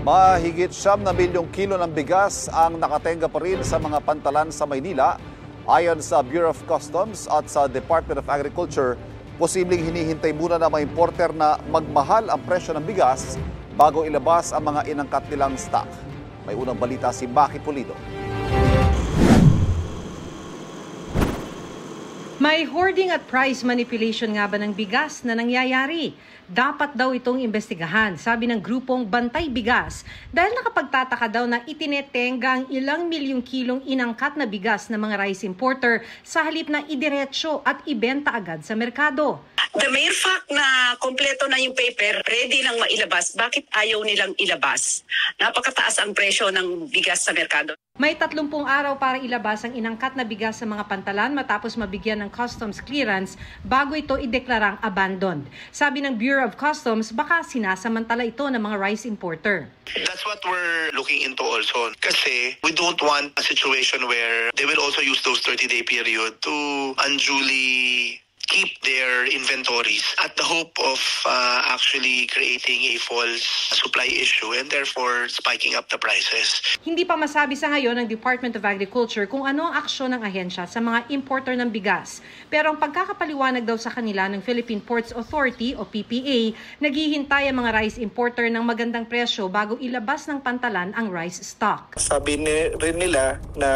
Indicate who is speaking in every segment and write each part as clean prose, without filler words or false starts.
Speaker 1: Mahigit 9 milyong kilo ng bigas ang nakatenga pa rin sa mga pantalan sa Maynila. Ayon sa Bureau of Customs at sa Department of Agriculture, posibleng hinihintay muna ng mga importer na magmahal ang presyo ng bigas bago ilabas ang mga inangkat nilang stock. May unang balita si Maki Pulido.
Speaker 2: May hoarding at price manipulation nga ba ng bigas na nangyayari? Dapat daw itong imbestigahan, sabi ng grupong Bantay Bigas, dahil nakapagtataka daw na itinetenga ang ilang milyong kilong inangkat na bigas ng mga rice importer sa halip na idiretsyo at ibenta agad sa merkado.
Speaker 3: The mere fact na kompleto na yung paper, ready lang mailabas, bakit ayaw nilang ilabas? Napakataas ang presyo ng bigas sa merkado.
Speaker 2: May 30 araw para ilabas ang inangkat na bigas sa mga pantalan matapos mabigyan ng customs clearance bago ito ideklarang abandoned. Sabi ng Bureau of Customs, baka sinasamantala ito ng mga rice importer.
Speaker 4: That's what we're looking into also. Kasi we don't want a situation where they will also use those 30-day period to unduly keep their inventories at the hope of actually creating a false supply issue and therefore spiking up the prices.
Speaker 2: Hindi pa masabi sa ngayon ng Department of Agriculture kung ano ang aksyon ng ahensya sa mga importer ng bigas. Pero ang pagkakapaliwanag daw sa kanila ng Philippine Ports Authority o PPA, naghihintay ang mga rice importer ng magandang presyo bago ilabas ng pantalan ang rice stock.
Speaker 5: Sabi rin nila na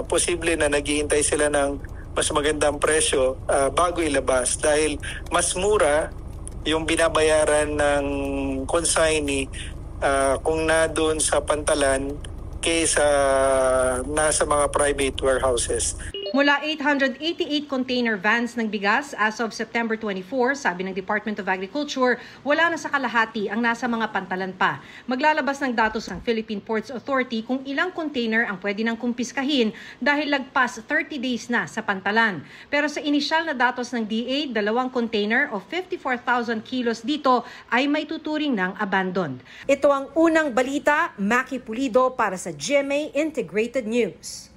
Speaker 5: posible na naghihintay sila ng mas magandang presyo bago ilabas dahil mas mura yung binabayaran ng consignee kung na doon sa pantalan kaysa nasa mga private warehouses.
Speaker 2: Mula 888 container vans ng bigas as of September 24, sabi ng Department of Agriculture, wala na sa kalahati ang nasa mga pantalan pa. Maglalabas ng datos ng Philippine Ports Authority kung ilang container ang pwede nang kumpiskahin dahil lagpas 30 days na sa pantalan. Pero sa inisyal na datos ng DA, 2 container o 54,000 kilos dito ay may tuturing ng abandoned. Ito ang unang balita, Maki Pulido para sa GMA Integrated News.